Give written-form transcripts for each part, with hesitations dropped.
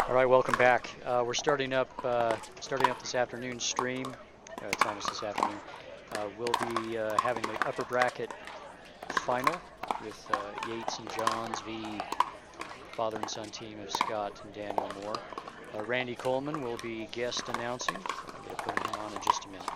All right, welcome back. We're starting up this afternoon's stream. It's almost this afternoon. We'll be having the upper bracket final with Yates and Johns v. father and son team of Scott and Daniel Moore. Randy Coleman will be guest announcing. I'm going to put him on in just a minute.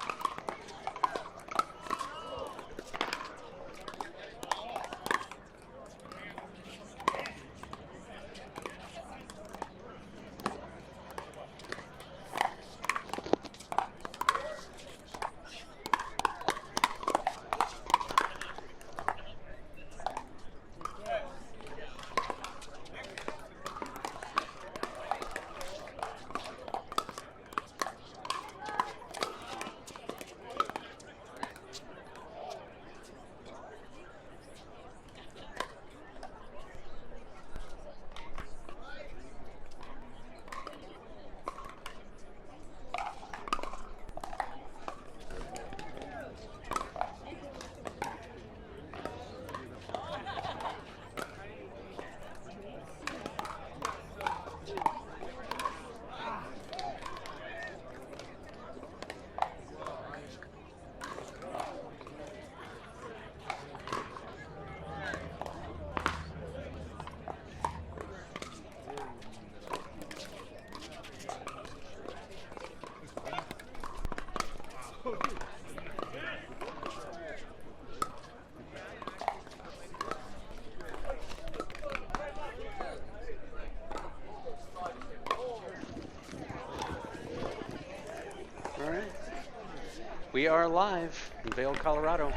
We are live in Vail, Colorado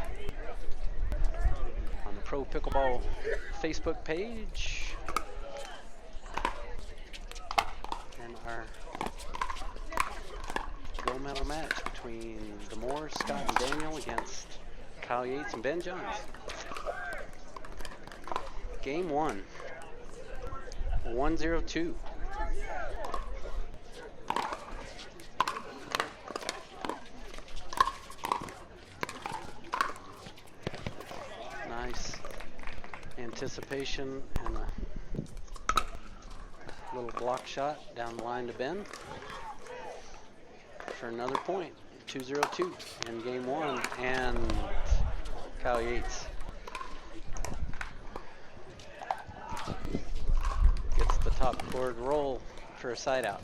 on the Pro Pickleball Facebook page. And our gold medal match between the Moores, Scott and Daniel against Kyle Yates and Ben Johns. Game 1, 1-0-2. anticipation and a little block shot down the line to Ben for another point. 2-0-2 in game one, and Kyle Yates gets the top chord roll for a side out.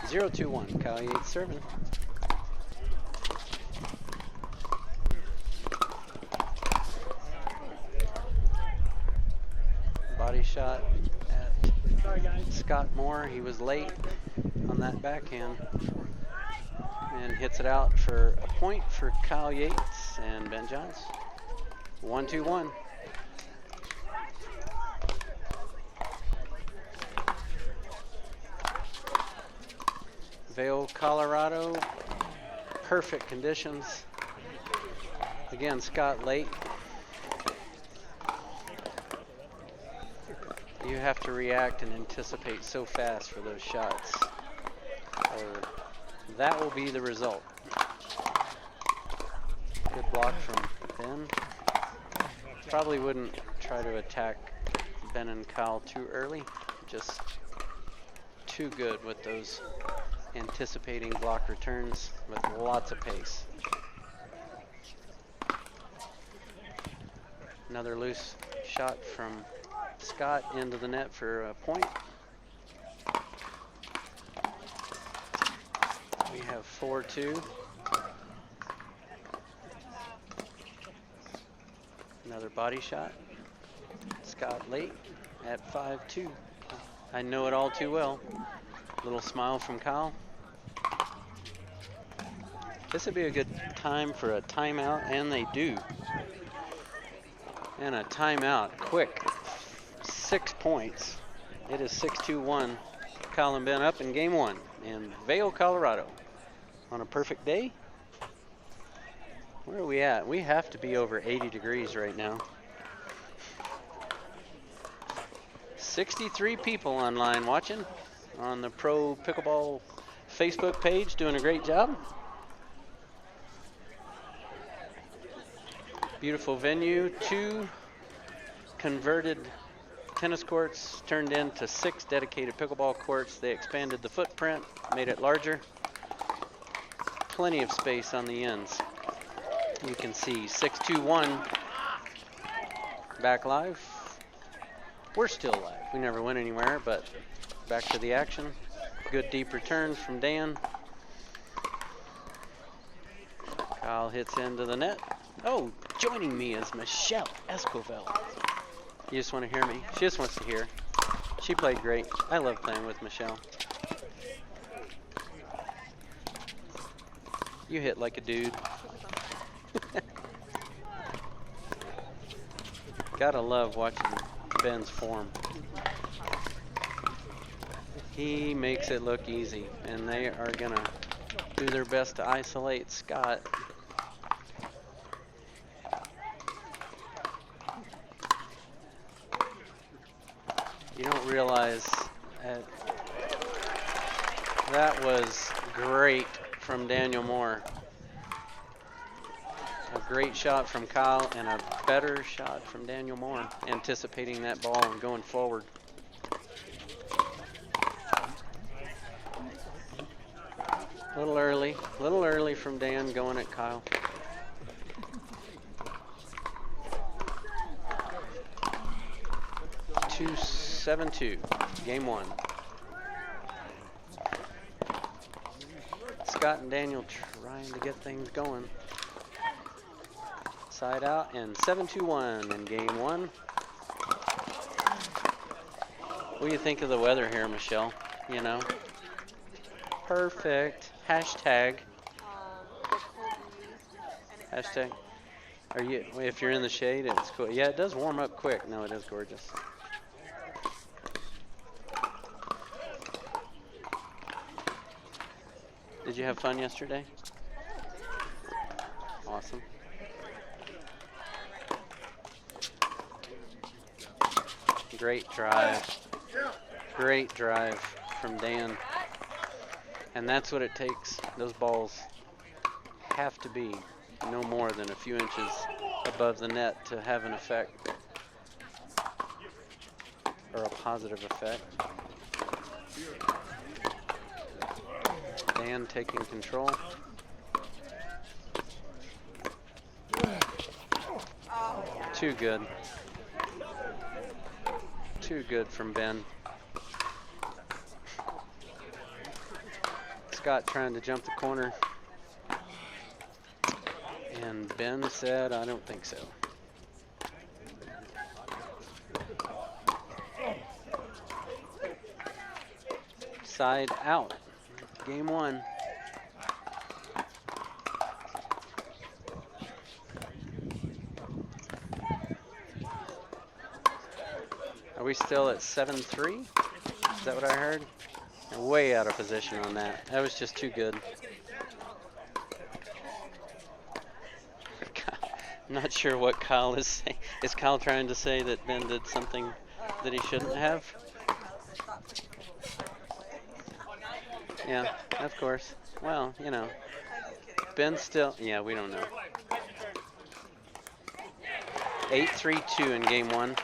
0-2-1, Kyle Yates serving. Body shot at Scott Moore. He was late on that backhand and hits it out for a point for Kyle Yates and Ben Johns. 1-2-1. Vail, Colorado. Perfect conditions. Again, Scott late. You have to react and anticipate so fast for those shots, or that will be the result. Good block from Ben. Probably wouldn't try to attack Ben and Kyle too early. Just too good with those anticipating block returns with lots of pace. Another loose shot from Scott into the net for a point. We have 4-2. Another body shot. Scott late at 5-2. I know it all too well. Little smile from Kyle. This would be a good time for a timeout, and they do. And a timeout, quick. 6 points. It is 6-2-1. Kyle and Ben up in game one in Vail, Colorado. On a perfect day. Where are we at? We have to be over 80 degrees right now. 63 people online watching on the Pro Pickleball Facebook page, doing a great job. Beautiful venue. 2 converted tennis courts turned into 6 dedicated pickleball courts. They expanded the footprint, made it larger. Plenty of space on the ends. You can see 6-2-1 back live. We're still live. We never went anywhere, but back to the action. Good deep returns from Dan. Kyle hits into the net. Oh, joining me is Michelle Escovel. You just want to hear me? She just wants to hear. She played great. I love playing with Michelle. You hit like a dude. Gotta love watching Ben's form. He makes it look easy, and they are gonna do their best to isolate Scott. You don't realize that was great from Daniel Moore. A great shot from Kyle and a better shot from Daniel Moore, anticipating that ball and going forward. A little early from Dan going at Kyle. Two 7-2, game one. Scott and Daniel trying to get things going. Side out, and 7-2-1 in game one. What do you think of the weather here, Michelle? You know? Perfect. Hashtag. Hashtag. Are you, if you're in the shade, it's cool. Yeah, it does warm up quick. No, it is gorgeous. Did you have fun yesterday? Awesome. Great drive. Great drive from Dan. And that's what it takes. Those balls have to be no more than a few inches above the net to have an effect, or a positive effect. Dan taking control. Too good. Too good from Ben. Scott trying to jump the corner. And Ben said, I don't think so. Side out. Game 1. Are we still at 7-3? Is that what I heard? Way out of position on that. That was just too good. Not sure what Kyle is saying. Is Kyle trying to say that Ben did something that he shouldn't have? Yeah, of course. Well, you know. Ben's still, yeah, we don't know. 8-3-2 in game 1.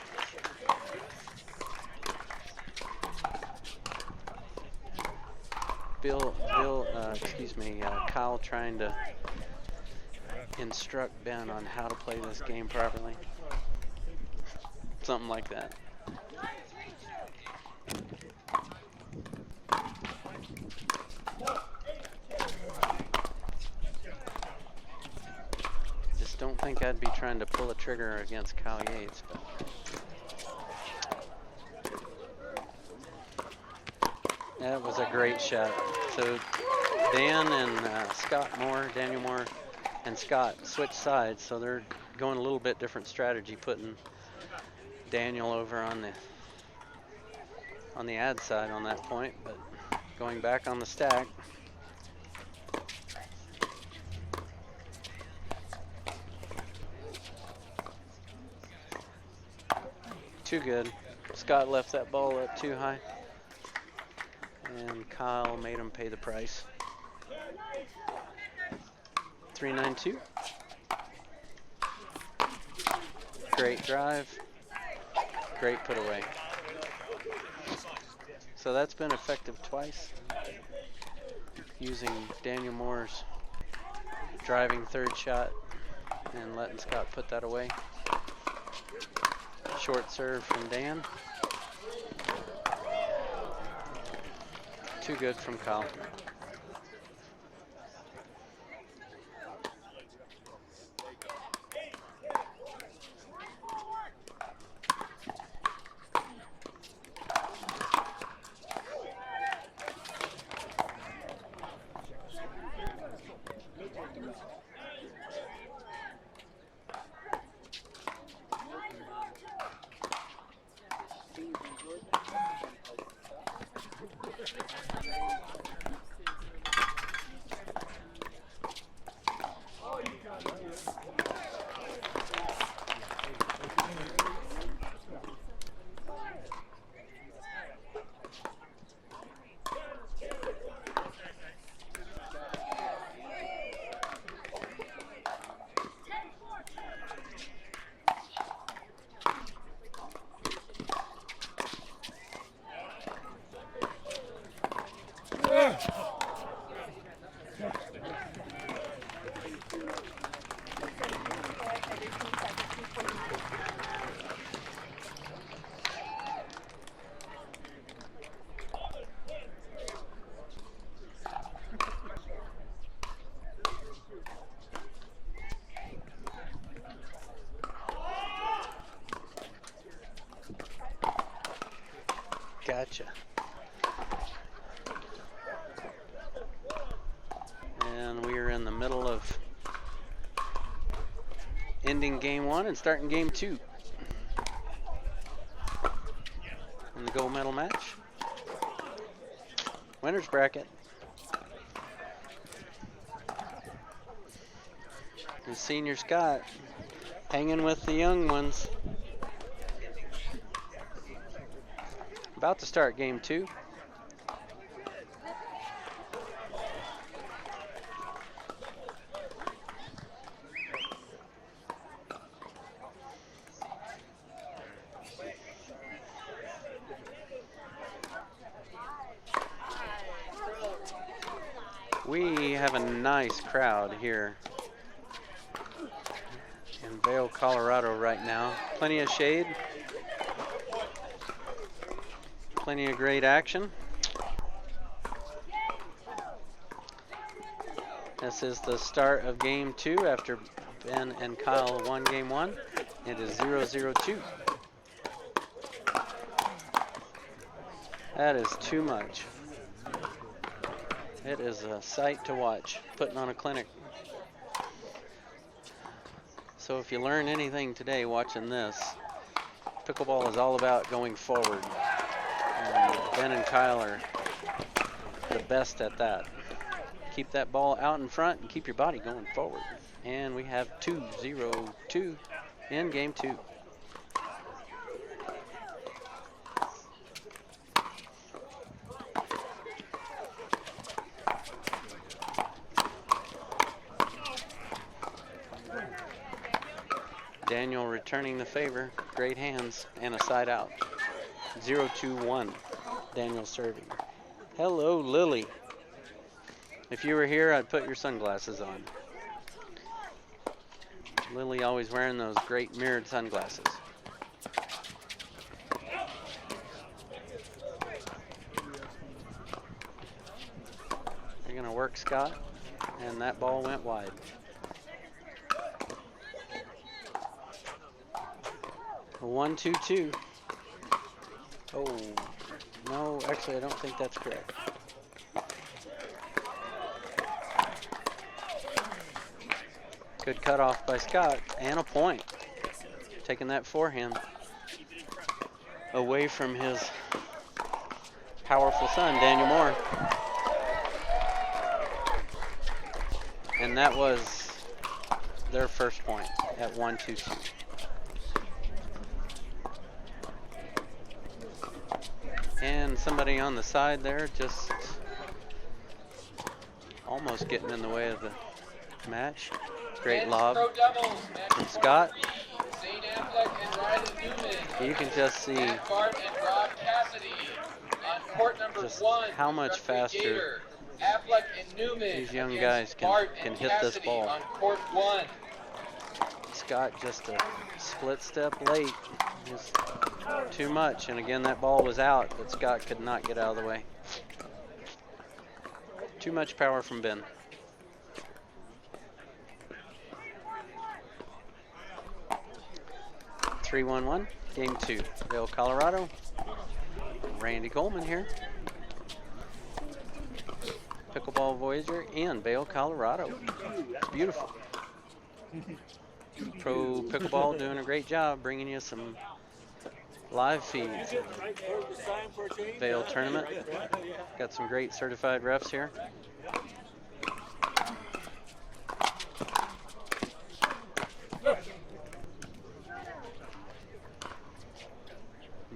Kyle trying to instruct Ben on how to play this game properly. Something like that. Just don't think I'd be trying to pull a trigger against Kyle Yates. But that was a great shot. So Dan and Daniel Moore and Scott switched sides, so they're going a little bit different strategy, putting Daniel over on the ad side on that point, but going back on the stack. Too good. Scott left that ball up too high, and Kyle made him pay the price. 3-9-2. Great drive. Great put away. So that's been effective twice, using Daniel Moore's driving third shot and letting Scott put that away. Short serve from Dan. Too good from Kyle. Gotcha. And we are in the middle of ending game 1 and starting game 2 in the gold medal match. Winner's bracket. And Senior Scott hanging with the young ones. About to start game 2. We have a nice crowd here in Vail, Colorado right now. Plenty of shade. Plenty of great action. This is the start of game 2 after Ben and Kyle won game 1. It is 0-0-2. That is too much. It is a sight to watch, putting on a clinic. So if you learn anything today watching this, pickleball is all about going forward. And Ben and Kyle are the best at that. Keep that ball out in front and keep your body going forward. And we have 2-0-2 in game 2. Daniel returning the favor. Great hands and a side out. 0-2-1. Daniel serving. Hello, Lily. If you were here, I'd put your sunglasses on. Lily always wearing those great mirrored sunglasses. They're going to work Scott, and that ball went wide. A 1-2-2. Oh, no, actually, I don't think that's correct. Good cutoff by Scott, and a point. Taking that forehand away from his powerful son, Daniel Moore. And that was their first point at 1-2-2. And somebody on the side there just almost getting in the way of the match. Great lob from Scott. You can just see just how much faster these young guys can hit this ball. Scott just a split step late. Just too much, and again that ball was out, but Scott could not get out of the way. Too much power from Ben. Three, 1-1, game 2. Vail, Colorado. Randy Coleman here. Pickleball Voyager in Vail, Colorado. It's beautiful. Pro Pickleball doing a great job bringing you some live feeds. Vail tournament. Got some great certified refs here.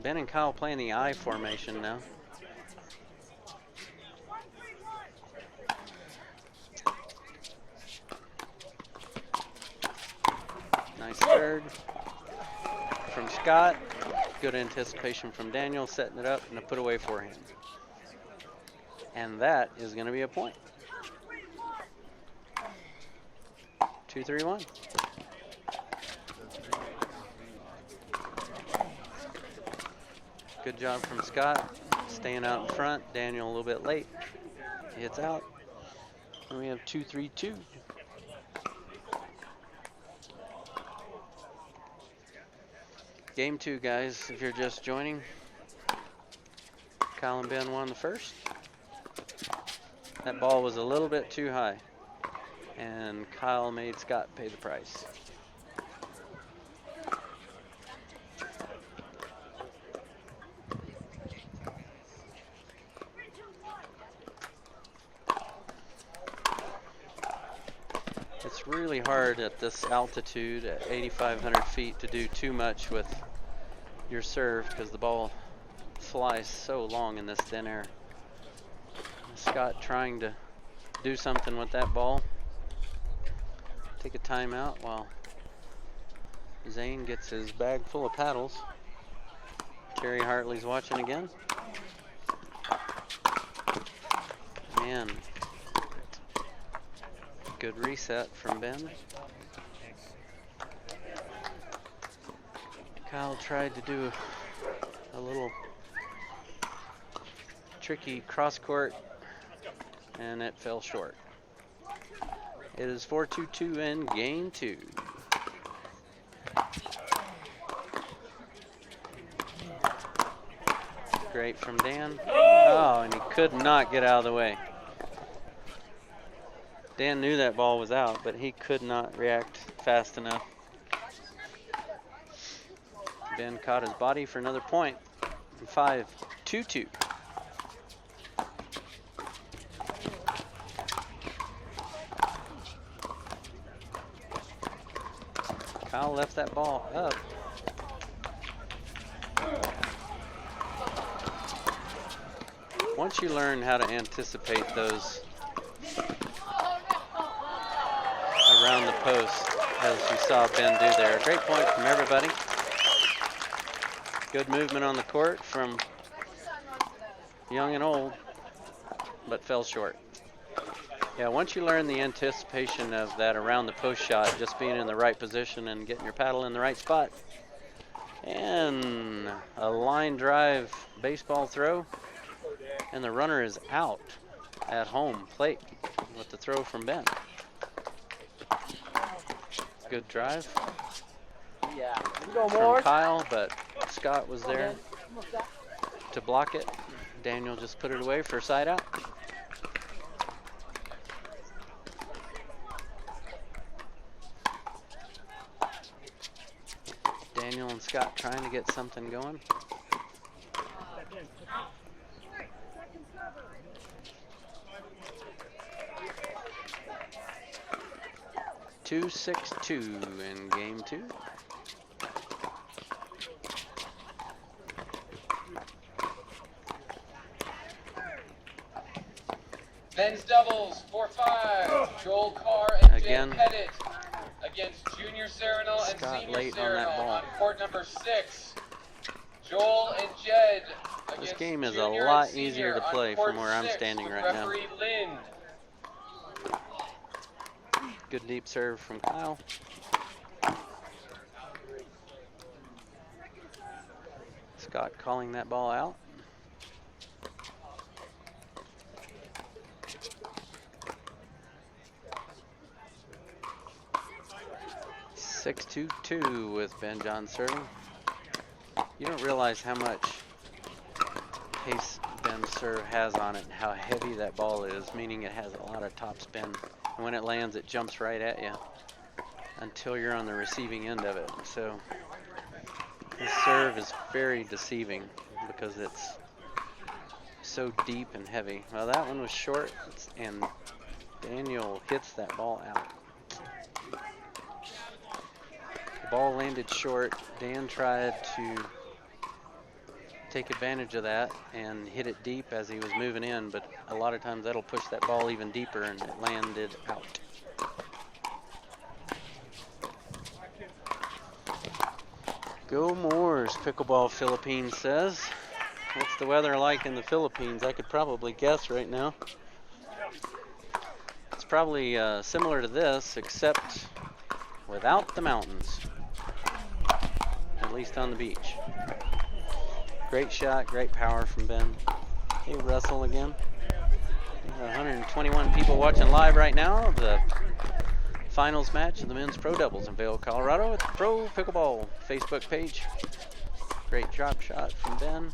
Ben and Kyle playing the I formation now. Nice third from Scott. Good anticipation from Daniel, setting it up and a put away forehand. And that is going to be a point. 2-3-1. Good job from Scott, staying out in front. Daniel a little bit late. Hits out. And we have 2-3-2. Game 2, guys, if you're just joining. Kyle and Ben won the first. That ball was a little bit too high, and Kyle made Scott pay the price. It's really hard at this altitude at 8,500 feet to do too much with your serve because the ball flies so long in this thin air. Scott trying to do something with that ball. Take a timeout while Zane gets his bag full of paddles. Terry Hartley's watching again. Man, Good reset from Ben. Kyle tried to do a little tricky cross court, and it fell short. It is 4-2-2 in game 2. Great from Dan. Oh, and he could not get out of the way. Dan knew that ball was out, but he could not react fast enough. Ben caught his body for another point. 5-2-2. Kyle left that ball up. Once you learn how to anticipate those around the post, as you saw Ben do there. Great point from everybody. Good movement on the court from young and old, but fell short. Yeah, once you learn the anticipation of that around the post shot, just being in the right position and getting your paddle in the right spot. And a line drive baseball throw, and the runner is out at home plate with the throw from Ben. Good drive from Kyle, but Scott was there to block it. Daniel just put it away for a side out. Daniel and Scott trying to get something going. Two 6-2 in game 2. Men's doubles 4-5. Joel Carr and Again, Jay Pettit against Junior Serenal and Scott Senior late on that Serenal ball. on court number 6. Joel and Jed against This game is a Junior lot and Senior easier to on play court from where I'm 6 standing with right now. referee Lind. Good deep serve from Kyle. Scott calling that ball out. Six 2-2 with Ben John serving. You don't realize how much pace Ben's serve has on it and how heavy that ball is, meaning it has a lot of top spin. And when it lands, it jumps right at you until you're on the receiving end of it. So his serve is very deceiving because it's so deep and heavy. Well, that one was short, and Daniel hits that ball out. The ball landed short. Dan tried to take advantage of that and hit it deep as he was moving in, but a lot of times that'll push that ball even deeper, and it landed out. Go Moors, Pickleball Philippines says. What's the weather like in the Philippines? I could probably guess right now. It's probably similar to this, except without the mountains, at least on the beach. Great shot, great power from Ben. Hey, Russell again. 121 people watching live right now of the finals match of the men's pro doubles in Vail, Colorado at the Pro Pickleball Facebook page. Great drop shot from Ben.